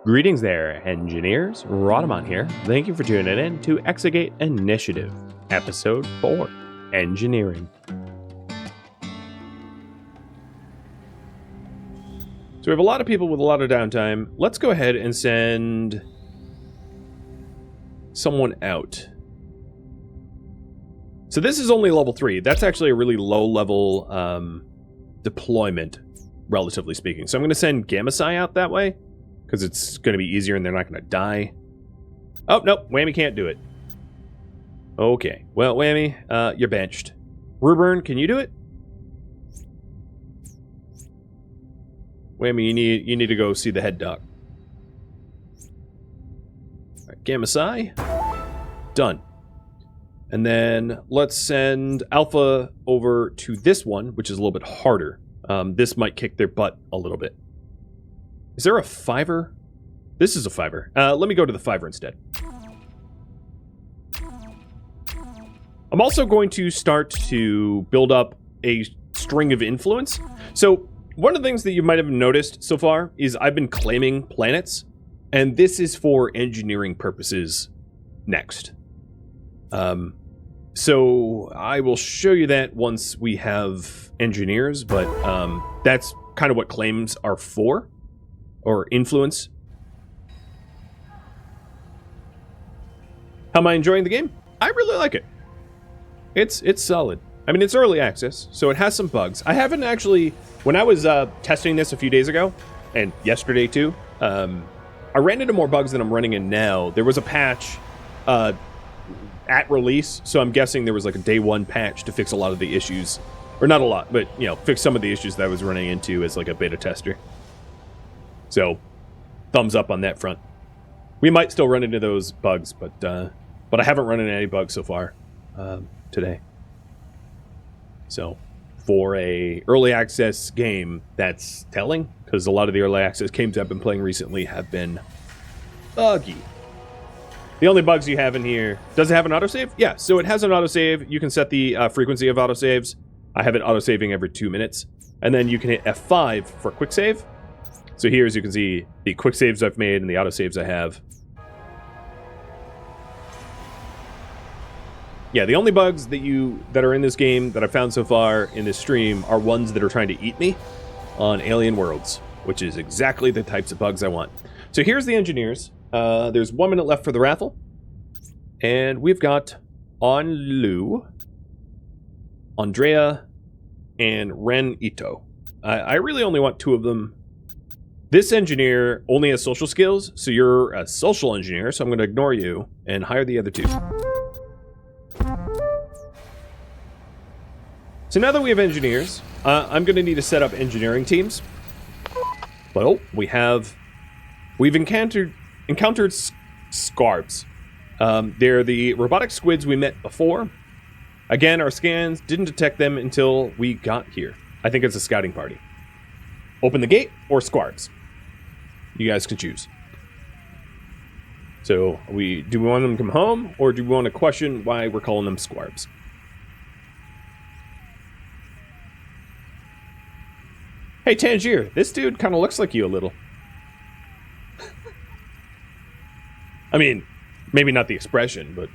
Greetings there, engineers. Rhadamant here. Thank you for tuning in to Exogate Initiative, Episode 4, Engineering. So we have a lot of people with a lot of downtime. Let's go ahead and send someone out. So this is only level 3. That's actually a really low-level deployment, relatively speaking. So I'm going to send Gamma-Psi out that way, because it's going to be easier and they're not going to die. Oh, nope. Whammy can't do it. Okay. Well, Whammy, you're benched. Ruburn, can you do it? Whammy, you need to go see the head doc. All right, Gamma-Psi. Done. And then let's send Alpha over to this one, which is a little bit harder. This might kick their butt a little bit. Is there a 5er? This is a 5er. Let me go to the 5er instead. I'm also going to start to build up a string of influence. So one of the things that you might have noticed so far is I've been claiming planets, and this is for engineering purposes next. So I will show you that once we have engineers, but that's kind of what claims are for. Or influence. How am I enjoying the game? I really like it. It's solid. I mean, it's early access, so it has some bugs. I haven't actually... When I was testing this a few days ago, and yesterday too, I ran into more bugs than I'm running in now. There was a patch at release, so I'm guessing there was like a day one patch to fix a lot of the issues. Or not a lot, but, you know, fix some of the issues that I was running into as like a beta tester. So, thumbs up on that front. We might still run into those bugs, but I haven't run into any bugs so far today. So, for a early access game, that's telling, because a lot of the early access games I've been playing recently have been buggy. The only bugs you have in here, does it have an autosave? Yeah, so it has an autosave. You can set the frequency of autosaves. I have it autosaving every 2 minutes. And then you can hit F5 for quick save. So here, as you can see, the quick saves I've made and the autosaves I have. Yeah, the only bugs that are in this game that I've found so far in this stream are ones that are trying to eat me on alien worlds, which is exactly the types of bugs I want. So here's the engineers. There's 1 minute left for the raffle. And we've got Onlu, Andrea, and Ren Ito. I really only want 2 of them. This engineer only has social skills, so you're a social engineer, so I'm going to ignore you and hire the other 2. So now that we have engineers, I'm going to need to set up engineering teams. Well, we've encountered Squarks. They're the robotic squids we met before. Again, our scans didn't detect them until we got here. I think it's a scouting party. Open the gate or Squarks. You guys can choose. So, do we want them to come home, or do we want to question why we're calling them Squarks? Hey, Tangier, this dude kind of looks like you a little. I mean, maybe not the expression, but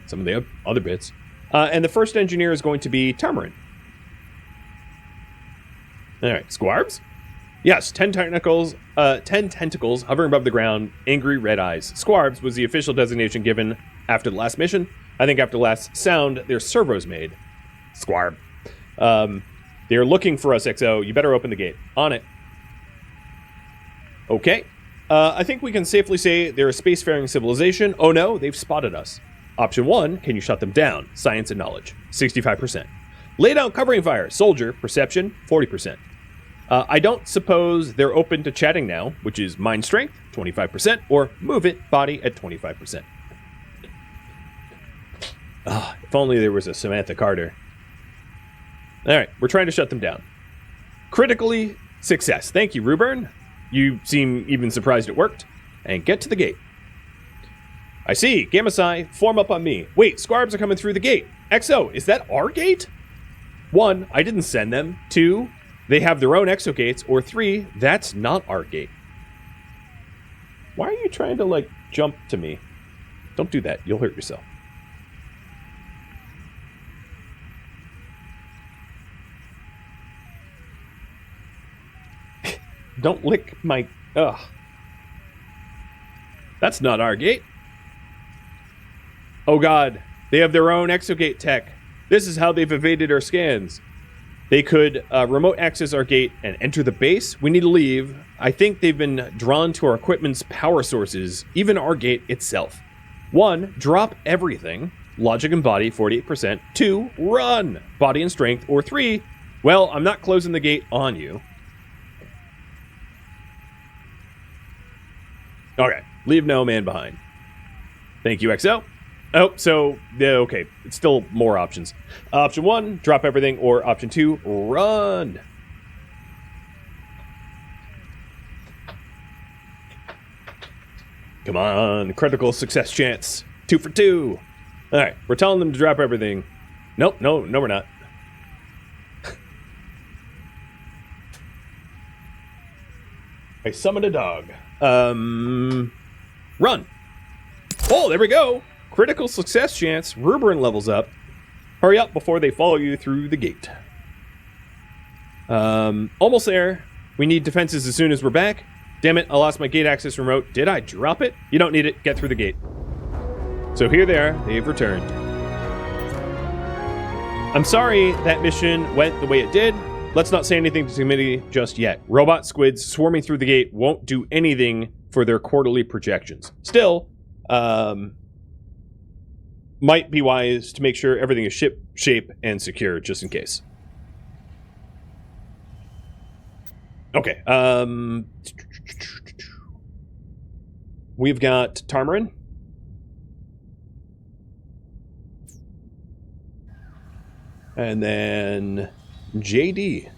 some of the other bits. And the first engineer is going to be Tamarin. All right, Squarks? Yes, 10 tentacles hovering above the ground, angry red eyes. Squarks was the official designation given after the last mission. I think after the last sound, their servos made. Squark. They're looking for us, XO. You better open the gate. On it. Okay. I think we can safely say they're a spacefaring civilization. Oh no, they've spotted us. Option 1, can you shut them down? Science and knowledge, 65%. Lay down covering fire. Soldier, perception, 40%. I don't suppose they're open to chatting now, which is mind strength, 25%, or move it, body at 25%. If only there was a Samantha Carter. All right, we're trying to shut them down. Critically, success. Thank you, Ruburn. You seem even surprised it worked. And get to the gate. I see. Gamma-Psi, form up on me. Wait, Squarks are coming through the gate. XO, is that our gate? 1, I didn't send them. 2, they have their own exogates, or 3, that's not our gate. Why are you trying to, like, jump to me? Don't do that. You'll hurt yourself. Don't lick my... Ugh. That's not our gate. Oh god, they have their own exogate tech. This is how they've evaded our scans. They could remote access our gate and enter the base. We need to leave. I think they've been drawn to our equipment's power sources, even our gate itself. 1, drop everything. Logic and body, 48%. 2, run. Body and strength. Or 3, well, I'm not closing the gate on you. Okay, leave no man behind. Thank you, XO. Oh, so, okay, it's still more options. Option 1, drop everything, or option 2, run. Come on, critical success chance. 2 for 2. All right, we're telling them to drop everything. Nope, no, we're not. I summoned a dog. Run. Oh, there we go. Critical success chance. Ruberin levels up. Hurry up before they follow you through the gate. Almost there. We need defenses as soon as we're back. Damn it, I lost my gate access remote. Did I drop it? You don't need it. Get through the gate. So here they are. They've returned. I'm sorry that mission went the way it did. Let's not say anything to the committee just yet. Robot squids swarming through the gate won't do anything for their quarterly projections. Still, might be wise to make sure everything is ship shape and secure, just in case. Okay, we've got Tarmarin. And then JD.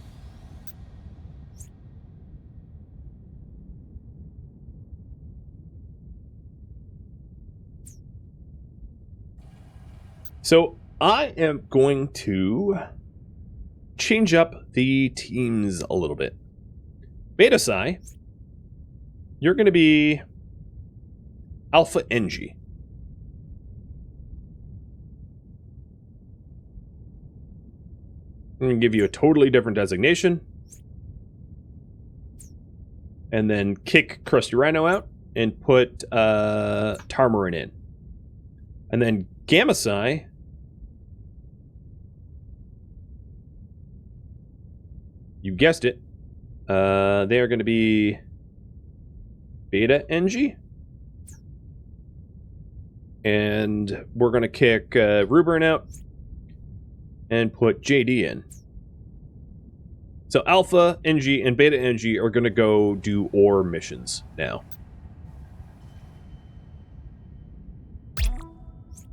So I am going to change up the teams a little bit. Beta Psi, you're going to be Alpha NG. I'm going to give you a totally different designation. And then kick Krusty Rhino out and put Tarmarin in. And then Gamma Psi, you guessed it, they are going to be Beta NG. And we're going to kick Ruberin out and put JD in. So Alpha NG and Beta NG are going to go do ore missions now.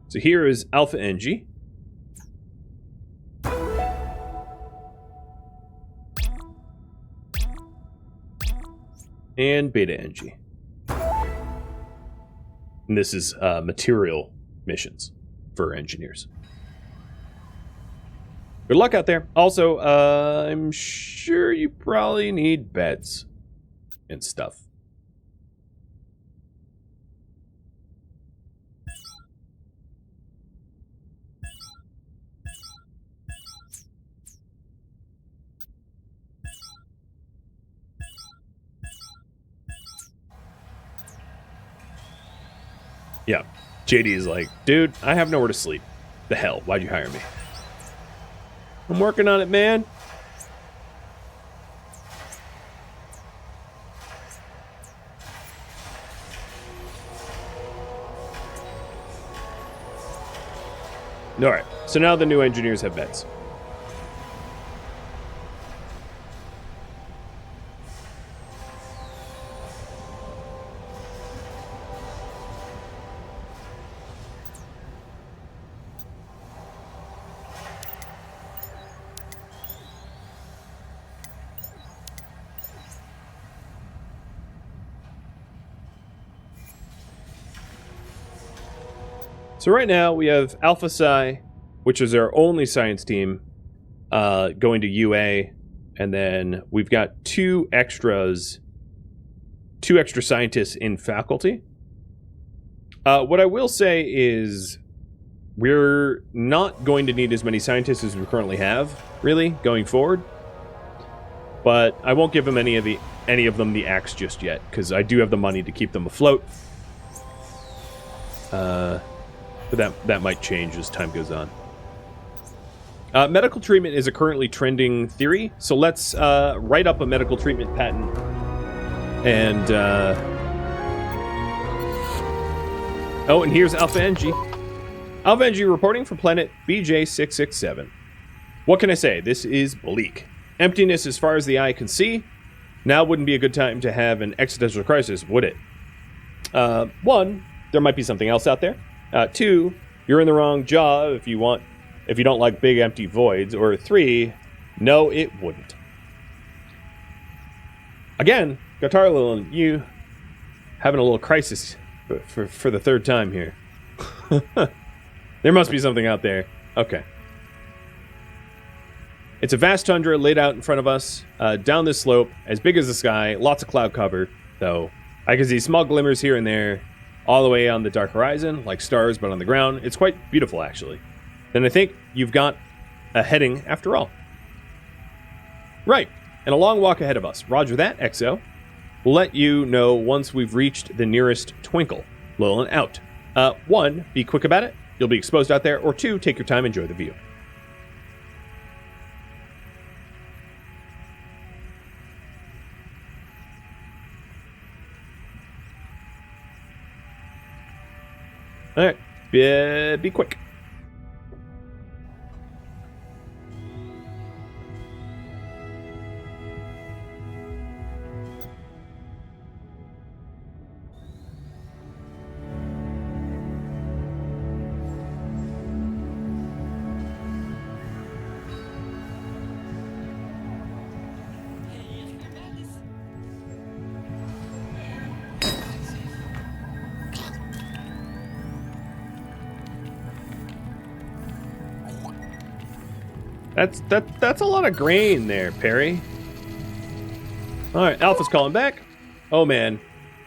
So here is Alpha NG. And Beta NG. And this is material missions for engineers. Good luck out there. Also, I'm sure you probably need beds and stuff. Yeah, JD is like, dude, I have nowhere to sleep. The hell, why'd you hire me? I'm working on it, man. Alright, so now the new engineers have beds. So right now we have Alpha Psi, which is our only science team, going to UA, And then we've got two extra scientists in faculty. What I will say is we're not going to need as many scientists as we currently have, really, going forward. But I won't give them any of them the axe just yet, because I do have the money to keep them afloat. But that might change as time goes on. Medical treatment is a currently trending theory, so let's write up a medical treatment patent. And, oh, and here's Alpha NG. Alpha NG reporting from planet BJ667. What can I say? This is bleak. Emptiness as far as the eye can see. Now wouldn't be a good time to have an existential crisis, would it? One, there might be something else out there. Two, you're in the wrong job if you don't like big empty voids. Or three, no, it wouldn't. Again, Guitar Lilin, you having a little crisis for the third time here. There must be something out there. Okay. It's a vast tundra laid out in front of us, down this slope, as big as the sky, lots of cloud cover, though. I can see small glimmers here and there, all the way on the dark horizon, like stars but on the ground. It's quite beautiful, actually. Then I think you've got a heading after all. Right, and a long walk ahead of us. Roger that, XO. We'll let you know once we've reached the nearest twinkle. Lilin out. One, be quick about it. You'll be exposed out there. Or two, take your time, enjoy the view. Alright, be quick. That's a lot of grain there, Perry. Alright, Alpha's calling back. Oh man,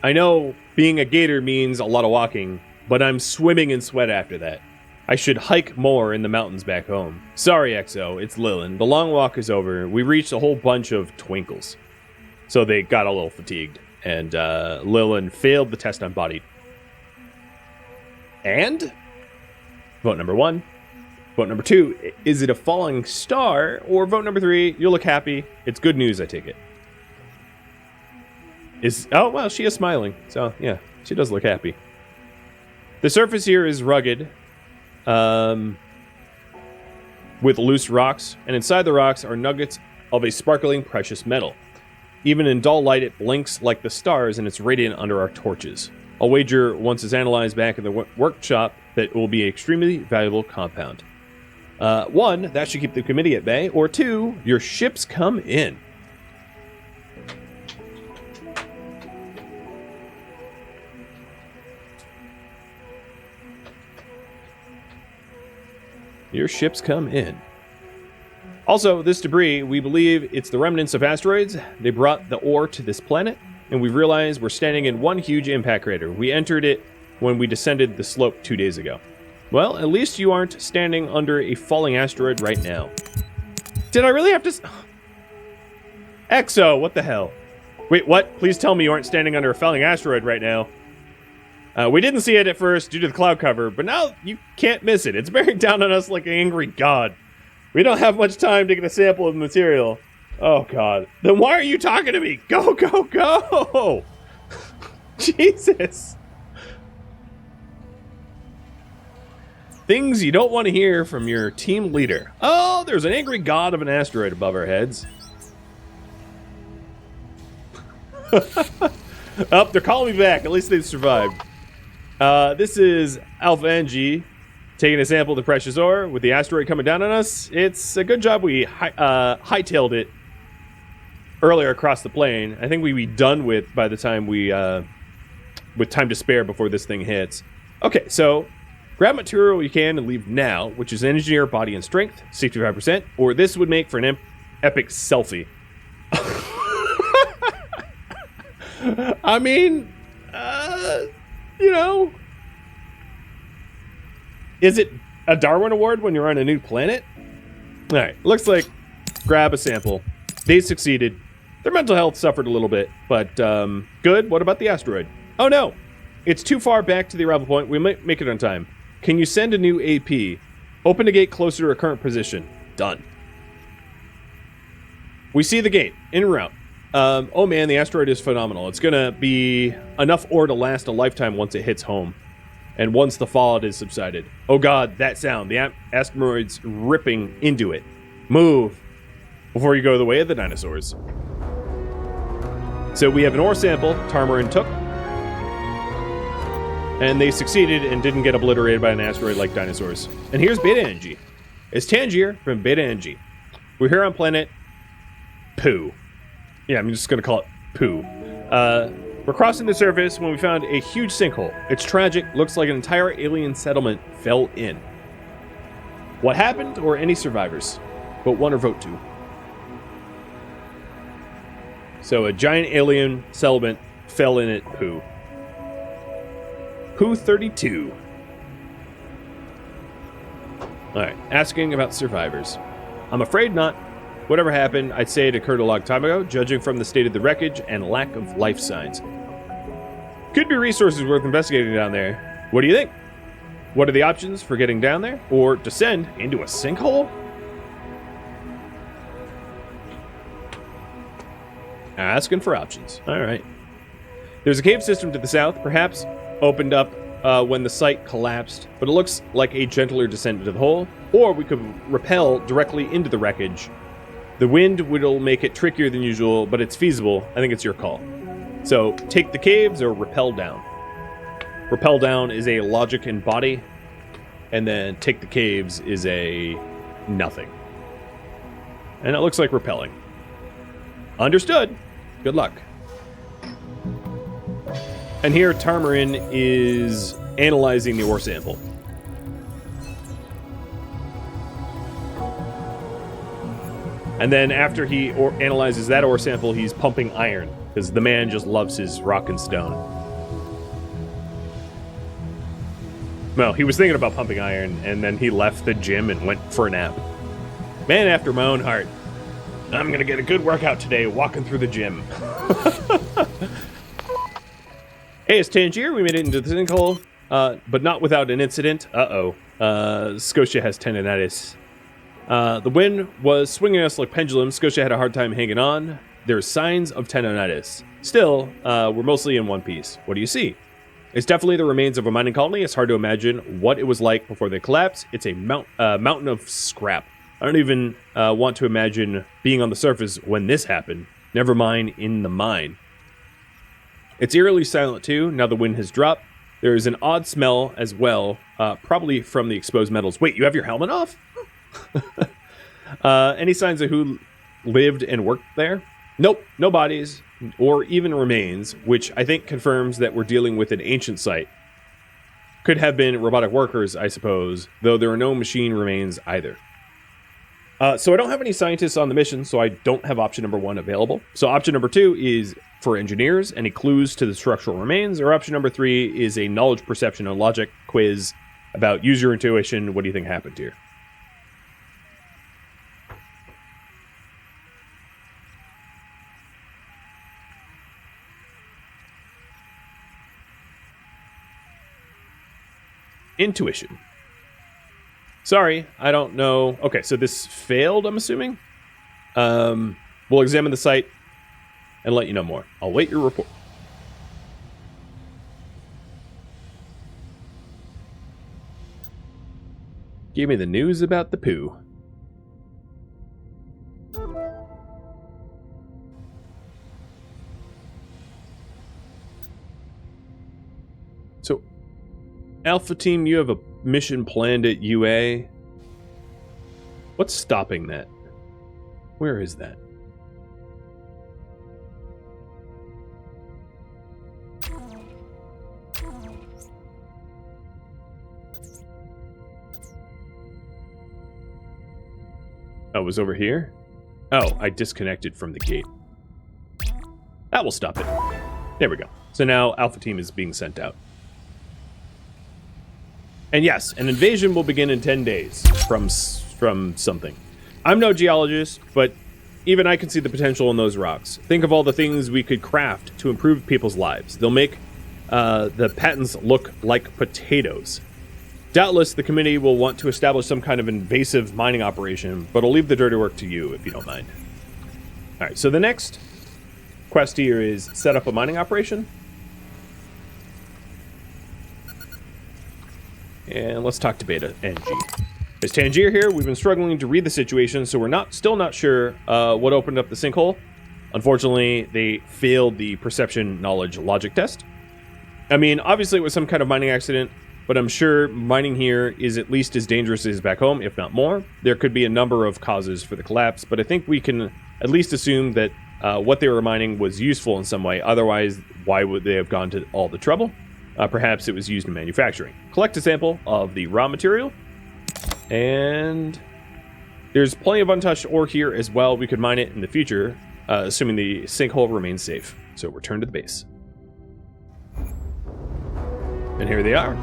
I know being a gator means a lot of walking, but I'm swimming in sweat after that. I should hike more in the mountains back home. Sorry, XO, it's Lilin. The long walk is over. We reached a whole bunch of twinkles. So they got a little fatigued, and Lilin failed the test on body. And? Vote number 1. Vote number 2, is it a falling star? Or vote number 3, you'll look happy. It's good news, I take it. Oh, well, she is smiling. So, yeah, she does look happy. The surface here is rugged, with loose rocks, and inside the rocks are nuggets of a sparkling precious metal. Even in dull light, it blinks like the stars, and it's radiant under our torches. I'll wager once it's analyzed back in the workshop that it will be an extremely valuable compound. 1, that should keep the committee at bay, or 2, your ships come in. Your ships come in. Also, this debris, we believe it's the remnants of asteroids. They brought the ore to this planet, and we realize we're standing in one huge impact crater. We entered it when we descended the slope 2 days ago. Well, at least you aren't standing under a falling asteroid right now. Did I really have to... XO, what the hell? Wait, what? Please tell me you aren't standing under a falling asteroid right now. We didn't see it at first due to the cloud cover, but now you can't miss it. It's bearing down on us like an angry god. We don't have much time to get a sample of the material. Oh, God. Then why are you talking to me? Go, go, go! Jesus. Things you don't want to hear from your team leader. Oh, there's an angry god of an asteroid above our heads. Oh, they're calling me back. At least they've survived. This is Alpha NG taking a sample of the precious ore with the asteroid coming down on us. It's a good job we hightailed it earlier across the plane. I think we'd be done with by the time with time to spare before this thing hits. Okay, so grab material you can and leave now, which is engineer, body, and strength, 65%, or this would make for an epic selfie. I mean, you know, is it a Darwin Award when you're on a new planet? All right, looks like grab a sample. They succeeded. Their mental health suffered a little bit, but good. What about the asteroid? Oh no, it's too far back to the arrival point. We might make it on time. Can you send a new AP? Open the gate closer to our current position. Done. We see the gate. En route. Oh man, the asteroid is phenomenal. It's going to be enough ore to last a lifetime once it hits home. And once the fallout is subsided. Oh god, that sound. The asteroid's ripping into it. Move before you go the way of the dinosaurs. So we have an ore sample Tarmarin took. And they succeeded and didn't get obliterated by an asteroid like dinosaurs. And here's Beta Energy. It's Tangier from Beta Energy. We're here on planet Poo. Yeah, I'm just going to call it Poo. We're crossing the surface when we found a huge sinkhole. It's tragic. Looks like an entire alien settlement fell in. What happened, or any survivors? Vote 1 or vote 2. So a giant alien settlement fell in at Poo. Poo 32. Alright, asking about survivors. I'm afraid not. Whatever happened, I'd say it occurred a long time ago, judging from the state of the wreckage and lack of life signs. Could be resources worth investigating down there. What do you think? What are the options for getting down there? Or descend into a sinkhole? Asking for options. Alright. There's a cave system to the south, perhaps opened up when the site collapsed, but it looks like a gentler descent into the hole. Or we could rappel directly into the wreckage. The wind will make it trickier than usual, but it's feasible. I think it's your call. So, take the caves or rappel down. Rappel down is a logic and body, and then take the caves is a nothing. And it looks like rappelling. Understood. Good luck. And here, Tarmarin is analyzing the ore sample. And then after he analyzes that ore sample, he's pumping iron, because the man just loves his rock and stone. Well, he was thinking about pumping iron, and then he left the gym and went for a nap. Man after my own heart. I'm going to get a good workout today walking through the gym. Hey, it's Tangier. We made it into the sinkhole, but not without an incident. Scotia has tendinitis. The wind was swinging us like pendulums. Scotia had a hard time hanging on. There's signs of tendinitis. Still, we're mostly in one piece. What do you see? It's definitely the remains of a mining colony. It's hard to imagine what it was like before they collapsed. It's a mountain of scrap. I don't even want to imagine being on the surface when this happened. Never mind in the mine. It's eerily silent too, now the wind has dropped. There is an odd smell as well, probably from the exposed metals. Wait, you have your helmet off? Any signs of who lived and worked there? Nope, no bodies or even remains, which I think confirms that we're dealing with an ancient site. Could have been robotic workers, I suppose, though there are no machine remains either. So I don't have any scientists on the mission, so I don't have option number 1 available. So option number 2 is for engineers, any clues to the structural remains, or option number 3 is a knowledge, perception, and logic quiz about user intuition. What do you think happened here? Intuition. Sorry, I don't know. Okay, so this failed, I'm assuming. We'll examine the site and let you know more. I'll wait your report. Give me the news about the poo. So, Alpha Team, you have a mission planned at UA. What's stopping that? Where is that? Oh, it was over here? Oh, I disconnected from the gate. That will stop it. There we go. So now Alpha Team is being sent out. And yes, an invasion will begin in 10 days from something. I'm no geologist, but even I can see the potential in those rocks. Think of all the things we could craft to improve people's lives. They'll make the patents look like potatoes. Doubtless, the committee will want to establish some kind of invasive mining operation, but I'll leave the dirty work to you if you don't mind. All right, so the next quest here is set up a mining operation. And let's talk to Beta NG. There's Tangier here. We've been struggling to read the situation, so we're still not sure what opened up the sinkhole. Unfortunately, they failed the perception knowledge logic test. I mean, obviously it was some kind of mining accident, but I'm sure mining here is at least as dangerous as back home, if not more. There could be a number of causes for the collapse, but I think we can at least assume that what they were mining was useful in some way. Otherwise, why would they have gone to all the trouble? Perhaps it was used in manufacturing. Collect a sample of the raw material. And there's plenty of untouched ore here as well. We could mine it in the future, assuming the sinkhole remains safe. So return to the base. And here they are.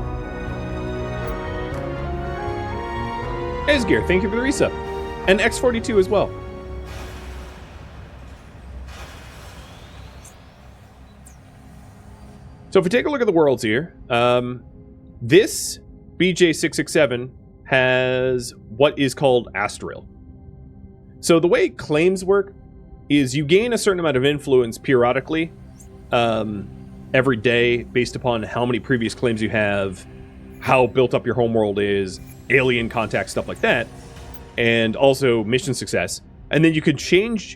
Esgear, thank you for the resub. And X42 as well. So if we take a look at the worlds here, this BJ667 has what is called Astral. So the way claims work is you gain a certain amount of influence periodically every day based upon how many previous claims you have, how built up your homeworld is, alien contact, stuff like that, and also mission success. And then you could chain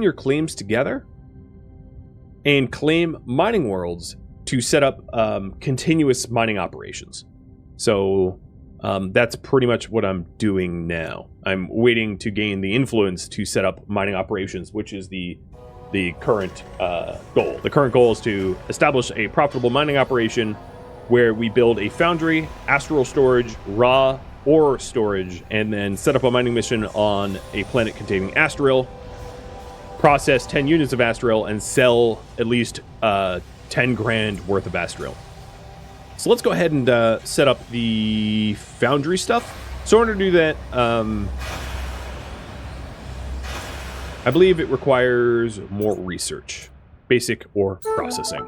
your claims together and claim mining worlds to set up continuous mining operations. So that's pretty much what I'm doing now. I'm waiting to gain the influence to set up mining operations, which is the current goal. The current goal is to establish a profitable mining operation where we build a foundry, astral storage, raw ore storage, and then set up a mining mission on a planet containing astral, process 10 units of astral, and sell at least 10 grand worth of astral. So let's go ahead and set up the foundry stuff. So in order to do that, I believe it requires more research, basic ore processing.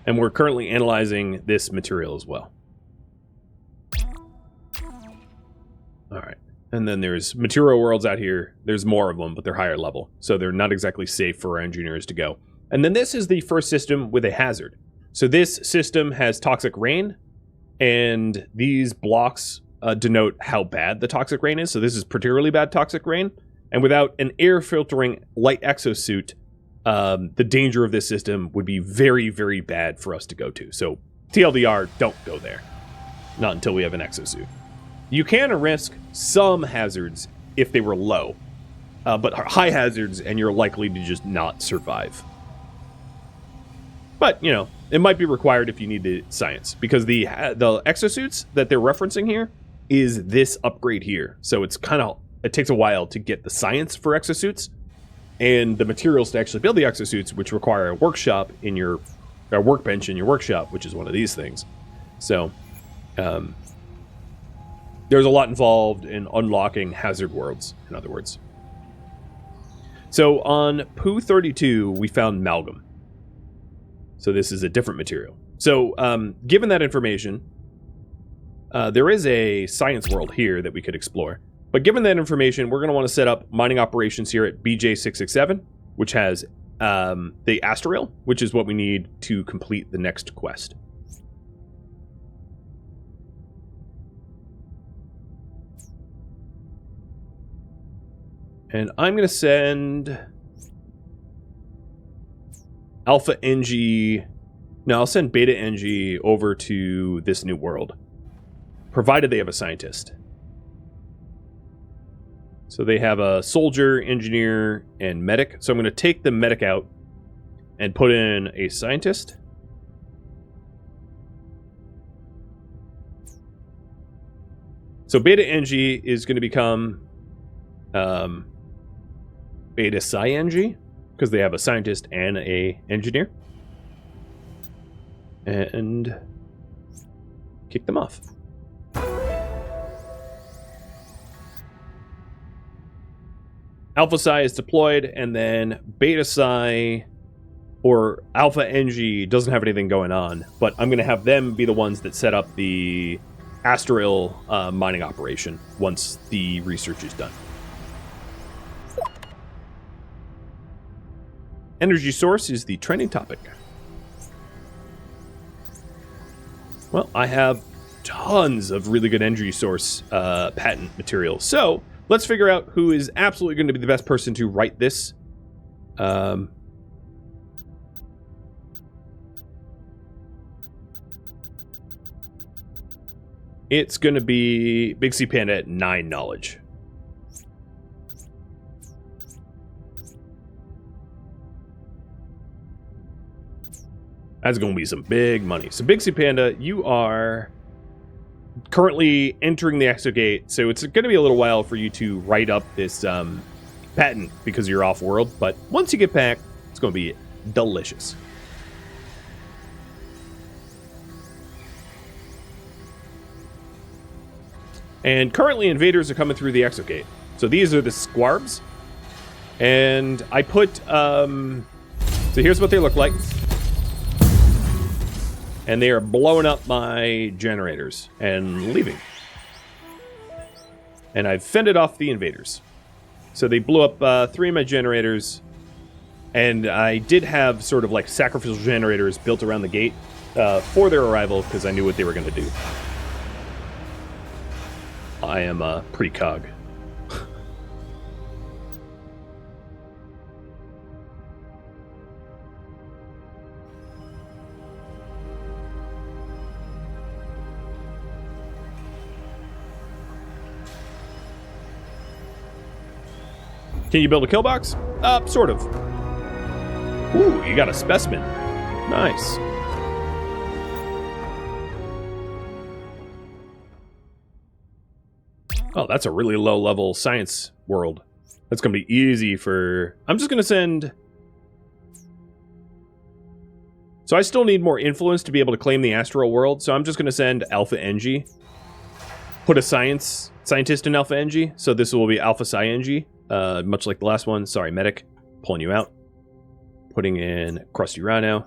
And we're currently analyzing this material as well. All right. And then there's material worlds out here. There's more of them, but they're higher level. So they're not exactly safe for our engineers to go. And then this is the first system with a hazard. So this system has toxic rain, and these blocks denote how bad the toxic rain is. So this is particularly bad toxic rain. And without an air filtering light exosuit, the danger of this system would be very, very bad for us to go to. So TLDR, don't go there. Not until we have an exosuit. You can risk some hazards if they were low, but high hazards and you're likely to just not survive. But, you know, it might be required if you need the science, because the exosuits that they're referencing here is this upgrade here. So it's it takes a while to get the science for exosuits and the materials to actually build the exosuits, which require a workshop in your workbench in your workshop, which is one of these things. So there's a lot involved in unlocking hazard worlds, in other words. So on Poo 32, we found Malgam. So this is a different material. So given that information, there is a science world here that we could explore. But given that information, we're going to want to set up mining operations here at BJ667, which has the Astral, which is what we need to complete the next quest. And I'm going to send Alpha NG... No, I'll send Beta NG over to this new world, provided they have a scientist. So they have a soldier, engineer, and medic. So I'm going to take the medic out and put in a scientist. So Beta Engie is going to become Beta Psi Engie, because they have a scientist and a engineer. And kick them off. Alpha Psi is deployed, and then Beta Psi or Alpha Engie doesn't have anything going on, but I'm going to have them be the ones that set up the Astral mining operation once the research is done. Energy source is the trending topic. Well, I have tons of really good energy source patent material, so let's figure out who is absolutely going to be the best person to write this. It's going to be Big C Panda at 9 knowledge. That's going to be some big money. So Big C Panda, you are currently entering the Exogate, so it's going to be a little while for you to write up this patent because you're off-world, but once you get back, it's going to be delicious. And currently invaders are coming through the Exogate. So these are the Squarks. And I put, so here's what they look like. And they are blowing up my generators and leaving. And I've fended off the invaders. So they blew up 3 of my generators. And I did have sort of like sacrificial generators built around the gate for their arrival because I knew what they were going to do. I am precog. Can you build a kill box? Sort of. Ooh, you got a specimen. Nice. Oh, that's a really low-level science world. That's going to be easy for... I'm just going to send... So I still need more influence to be able to claim the Astral world, so I'm just going to send Alpha Engie. Put a scientist in Alpha Engie, so this will be Alpha Psi Engie, much like the last one. Sorry, Medic. Pulling you out. Putting in Krusty Rhino.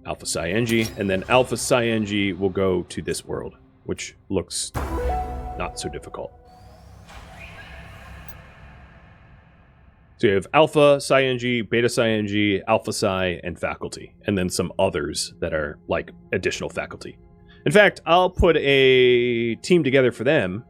Alpha Psi Engie, and then Alpha Psi Engie will go to this world, which looks not so difficult. So you have Alpha Psi Engie, Beta Psi Engie, Alpha Psi, and faculty, and then some others that are like additional faculty. In fact, I'll put a team together for them.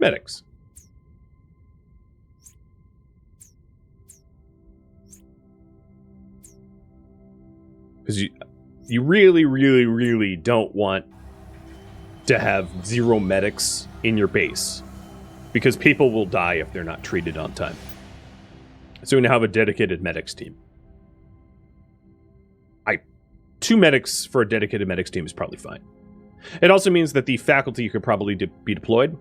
Medics. Because you really, really, really don't want to have 0 medics in your base. Because people will die if they're not treated on time. So we're going to have a dedicated medics team. 2 medics for a dedicated medics team is probably fine. It also means that the faculty could probably be deployed.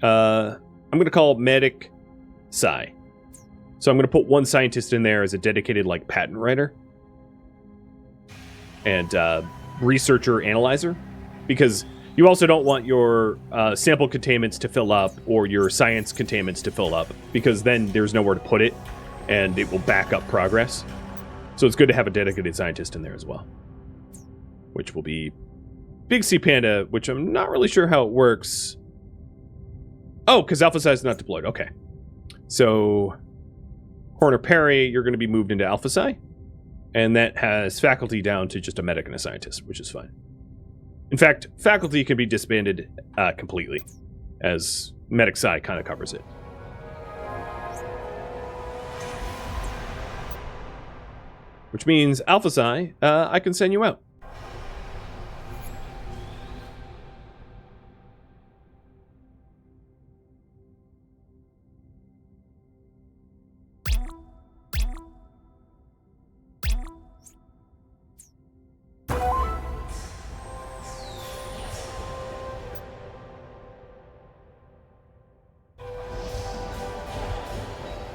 I'm going to call Medic Psi. So I'm going to put 1 scientist in there as a dedicated, like, patent writer. And researcher analyzer. Because you also don't want your sample containments to fill up or your science containments to fill up. Because then there's nowhere to put it. And it will back up progress. So it's good to have a dedicated scientist in there as well. Which will be Big C Panda, which I'm not really sure how it works. Oh, because Alpha Psi is not deployed. Okay. So, Corner Perry, you're going to be moved into Alpha Psi. And that has faculty down to just a medic and a scientist, which is fine. In fact, faculty can be disbanded completely, as Medic Psi kind of covers it. which means Alpha Psi, I can send you out.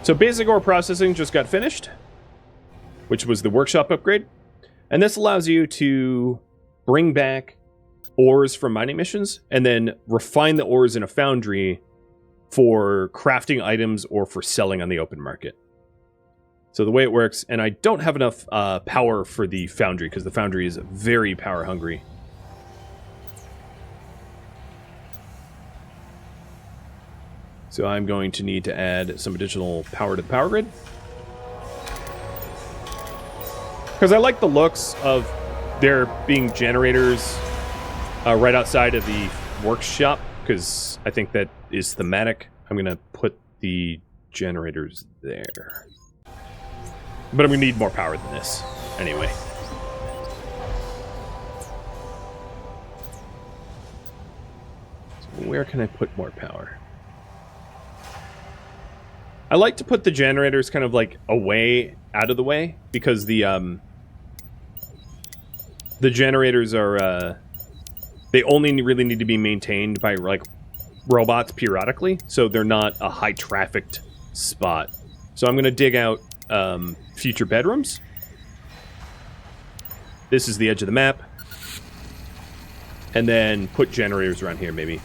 So basic ore processing just got finished, which was the workshop upgrade. And this allows you to bring back ores from mining missions and then refine the ores in a foundry for crafting items or for selling on the open market. So the way it works, and I don't have enough power for the foundry because the foundry is very power hungry. So I'm going to need to add some additional power to the power grid. Because I like the looks of there being generators right outside of the workshop, because I think that is thematic. I'm going to put the generators there. But I'm going to need more power than this, anyway. So where can I put more power? I like to put the generators kind of like away, out of the way, because the generators are they only really need to be maintained by like robots periodically, so they're not a high trafficked spot. So I'm going to dig out future bedrooms. This is the edge of the map, and then put generators around here maybe.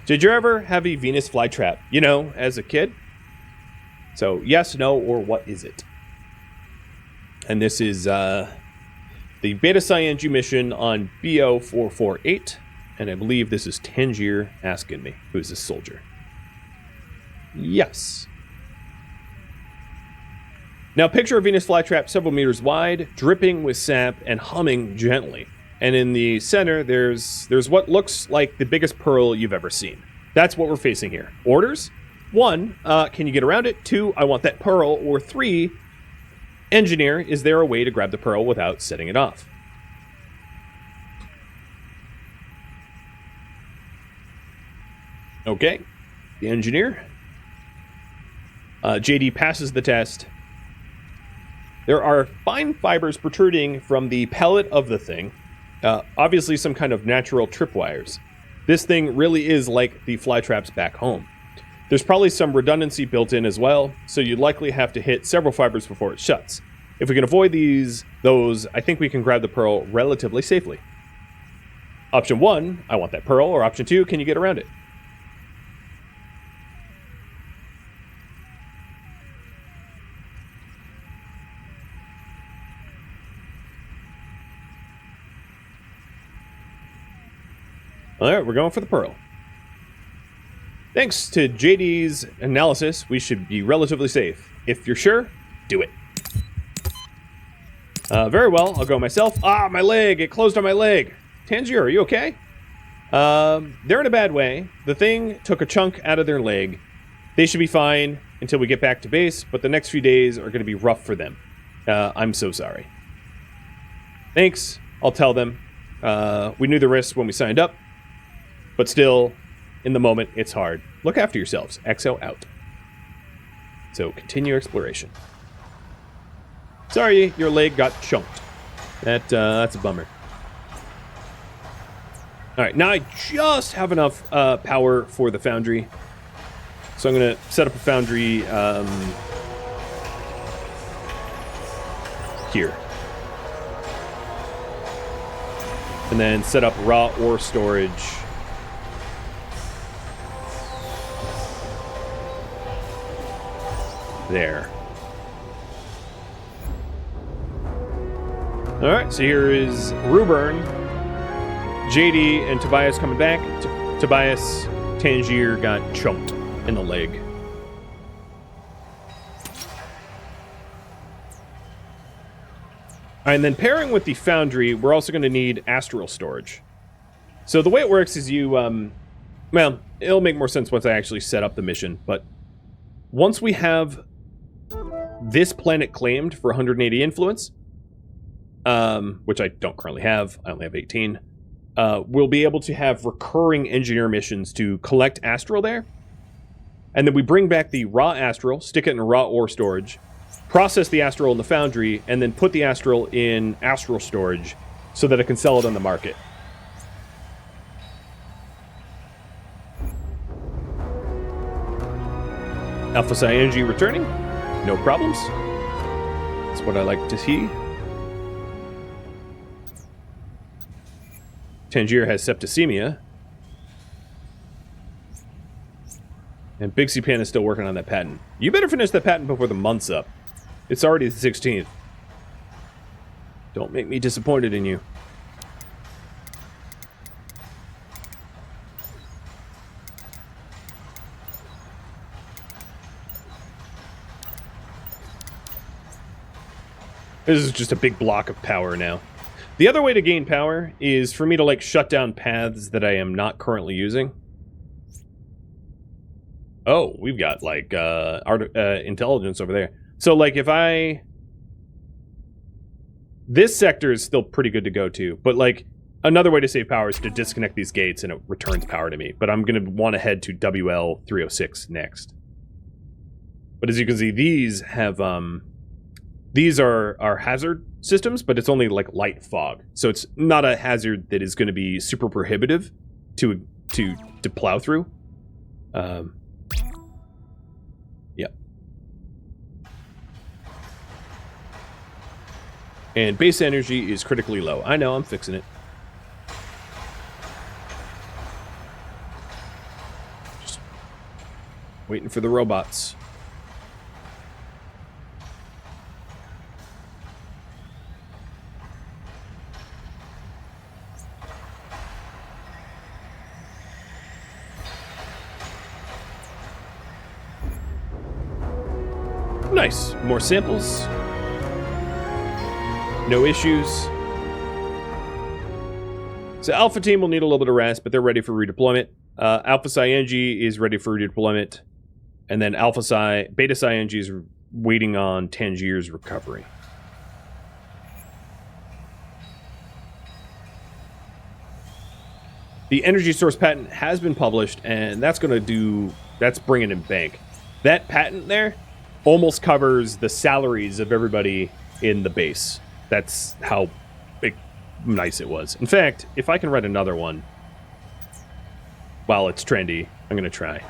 Did you ever have a Venus flytrap, you know, as a kid? So, yes, no, or what is it? And this is the Beta Scienzu mission on BO448, and I believe this is Tangier asking me, who's this soldier. Yes. Now, picture a Venus flytrap several meters wide, dripping with sap and humming gently. And in the center, there's what looks like the biggest pearl you've ever seen. That's what we're facing here. Orders? 1, can you get around it? 2, I want that pearl. Or 3, engineer, is there a way to grab the pearl without setting it off? Okay, the engineer. JD passes the test. There are fine fibers protruding from the pellet of the thing. Obviously some kind of natural tripwires. This thing really is like the flytraps back home. There's probably some redundancy built in as well, so you'd likely have to hit several fibers before it shuts. If we can avoid those, I think we can grab the pearl relatively safely. Option 1, I want that pearl, or option 2, can you get around it? Alright, we're going for the pearl. Thanks to JD's analysis, we should be relatively safe. If you're sure, do it. Very well, I'll go myself. Ah, my leg! It closed on my leg! Tangier, are you okay? They're in a bad way. The thing took a chunk out of their leg. They should be fine until we get back to base, but the next few days are going to be rough for them. I'm so sorry. Thanks, I'll tell them. We knew the risks when we signed up. But still, in the moment, it's hard. Look after yourselves. XO out. So, continue exploration. Sorry, your leg got chunked. That's a bummer. Alright, now I just have enough power for the foundry. So I'm going to set up a foundry here. And then set up raw ore storage there. Alright, so here is Ruburn, JD, and Tobias coming back. Tobias, Tangier got choked in the leg. Alright, and then pairing with the Foundry, we're also going to need Astral Storage. So the way it works is you, well, it'll make more sense once I actually set up the mission, but once we have this planet claimed for 180 influence, which I don't currently have. I only have 18. We'll be able to have recurring engineer missions to collect astral there. And then we bring back the raw astral, stick it in raw ore storage, process the astral in the Foundry, and then put the astral in Astral Storage so that it can sell it on the market. Alpha Psi Energy returning. No problems. That's what I like to see. Tangier has septicemia. And Big C Pan is still working on that patent. You better finish that patent before the month's up. It's already the 16th. Don't make me disappointed in you. This is just a big block of power now. The other way to gain power is for me to, like, shut down paths that I am not currently using. Oh, we've got, like, intelligence over there. So, like, if I... This sector is still pretty good to go to, but, like, another way to save power is to disconnect these gates and it returns power to me. But I'm going to want to head to WL306 next. But as you can see, these have, these are hazard systems, but it's only, like, light fog. So it's not a hazard that is going to be super prohibitive to plow through. Yep. And base energy is critically low. I know, I'm fixing it. Just waiting for the robots. Nice. More samples. No issues. So Alpha Team will need a little bit of rest, but they're ready for redeployment. Alpha Psi Engi is ready for redeployment. And then Beta Psi Engi is waiting on Tangier's recovery. The energy source patent has been published, and that's bringing in bank. That patent there almost covers the salaries of everybody in the base. That's how nice it was. In fact, if I can write another one while it's trendy, I'm going to try.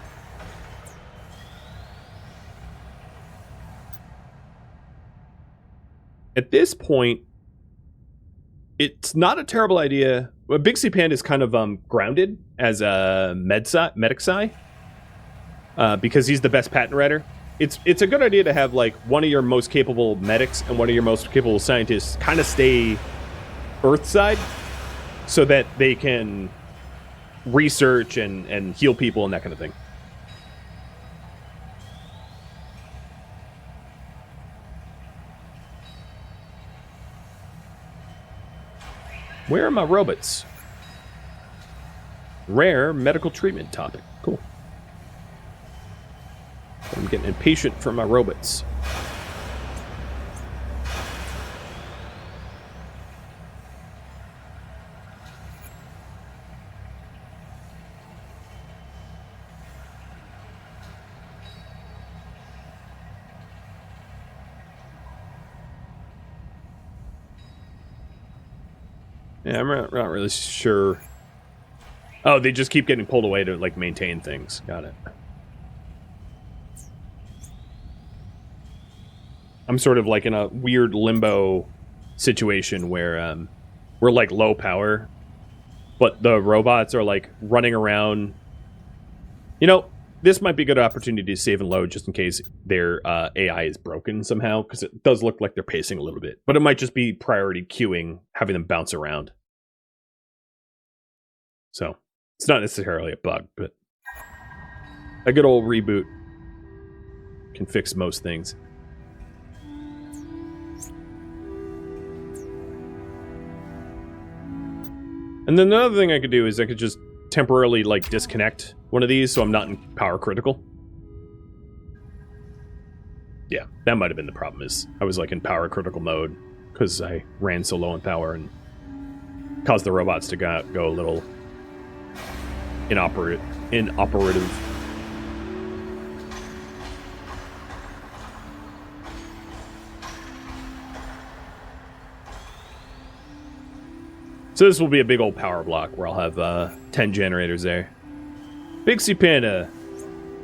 At this point, it's not a terrible idea. Well, Big C Pan is kind of grounded as a medic psi because he's the best patent writer. It's a good idea to have, like, one of your most capable medics and one of your most capable scientists kind of stay Earthside so that they can research and heal people and that kind of thing. Where are my robots? Rare medical treatment topic. Cool. I'm getting impatient for my robots. Yeah, I'm not really sure. Oh, they just keep getting pulled away to, like, maintain things. Got it. I'm sort of like in a weird limbo situation where we're, like, low power, but the robots are, like, running around. You know, this might be a good opportunity to save and load just in case their AI is broken somehow, because it does look like they're pacing a little bit. But it might just be priority queuing, having them bounce around. So, it's not necessarily a bug, but a good old reboot can fix most things. And then another thing I could do is I could just temporarily, like, disconnect one of these so I'm not in power critical. Yeah, that might have been the problem. Is I was like in power critical mode because I ran so low on power and caused the robots to go a little inoperative. So this will be a big old power block where I'll have 10 generators there. Big C Panda,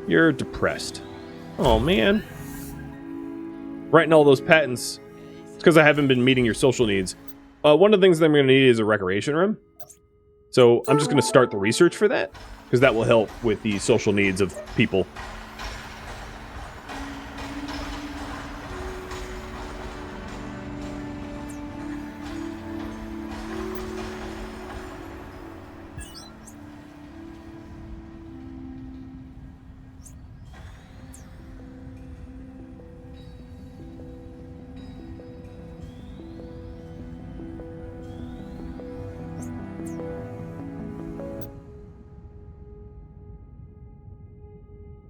you're depressed. Oh man. Writing all those patents. It's because I haven't been meeting your social needs. One of the things that I'm going to need is a recreation room. So I'm just going to start the research for that, because that will help with the social needs of people.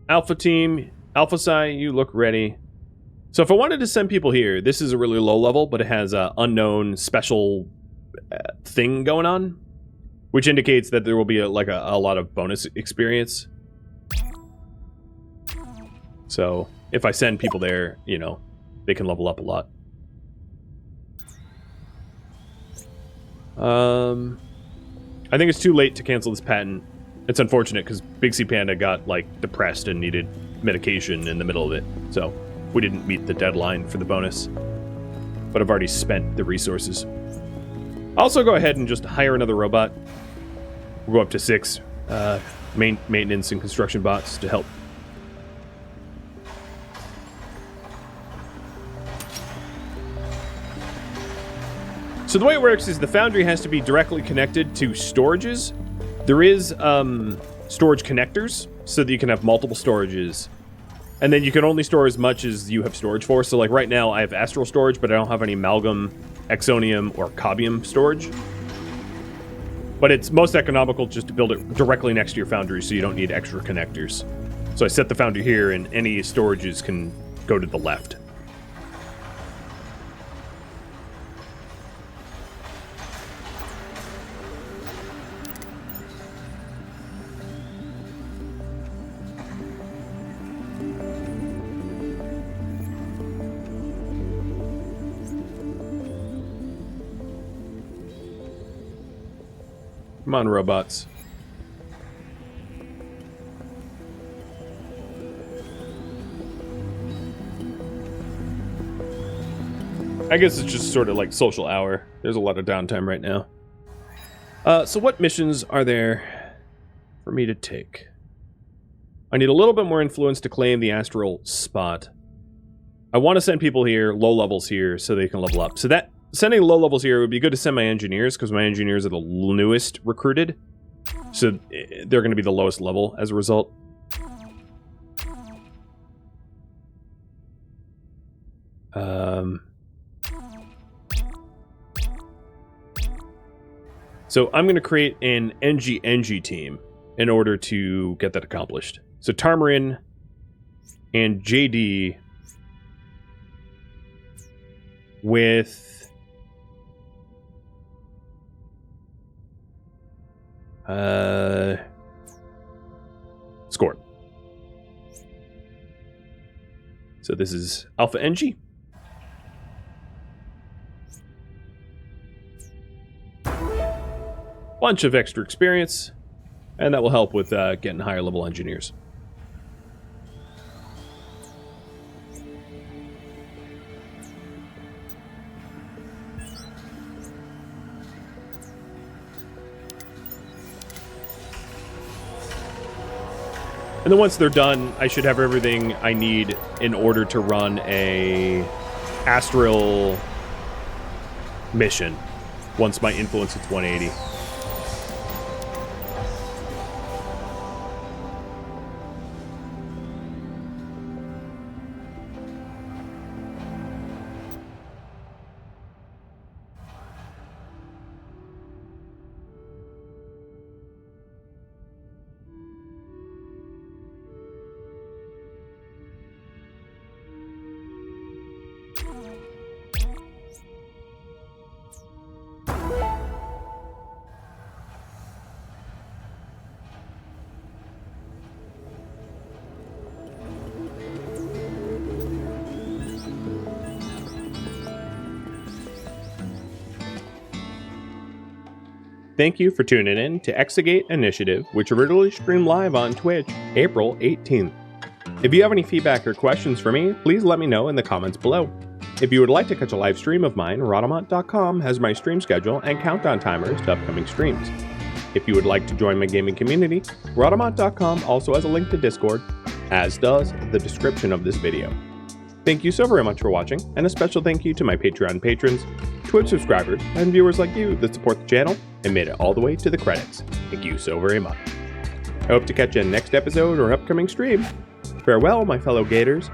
Alpha team, Alpha Psi, you look ready. So if I wanted to send people here, this is a really low level, but it has a unknown special thing going on, which indicates that there will be a lot of bonus experience. So if I send people there, you know, they can level up a lot. I think it's too late to cancel this patent. It's unfortunate because Big C Panda got, like, depressed and needed medication in the middle of it. So we didn't meet the deadline for the bonus. But I've already spent the resources. I'll also go ahead and just hire another robot. We'll go up to 6 maintenance and construction bots to help. So the way it works is the Foundry has to be directly connected to storages. There is storage connectors, so that you can have multiple storages. And then you can only store as much as you have storage for. So like right now, I have Astral Storage, but I don't have any Amalgam, Exonium, or Cobium storage. But it's most economical just to build it directly next to your Foundry, so you don't need extra connectors. So I set the Foundry here, and any storages can go to the left. Come on, robots. I guess it's just sort of like social hour. There's a lot of downtime right now. So what missions are there for me to take? I need a little bit more influence to claim the astral spot. I want to send people here, low levels here, so they can level up. So that sending low levels here would be good to send my engineers, because my engineers are the newest recruited. So they're going to be the lowest level as a result. So I'm going to create an NG team in order to get that accomplished. So Tarmarin and JD with Score. So this is Alpha NG. Bunch of extra experience, and that will help with getting higher level engineers. And then once they're done, I should have everything I need in order to run a astral mission once my influence hits 180. Thank you for tuning in to Exogate Initiative, which originally streamed live on Twitch April 18th. If you have any feedback or questions for me, please let me know in the comments below. If you would like to catch a live stream of mine, Rhadamant.com has my stream schedule and countdown timers to upcoming streams. If you would like to join my gaming community, Rhadamant.com also has a link to Discord, as does the description of this video. Thank you so very much for watching, and a special thank you to my Patreon patrons, Twitch subscribers, and viewers like you that support the channel and made it all the way to the credits. Thank you so very much. I hope to catch you in the next episode or upcoming stream. Farewell, my fellow Gators,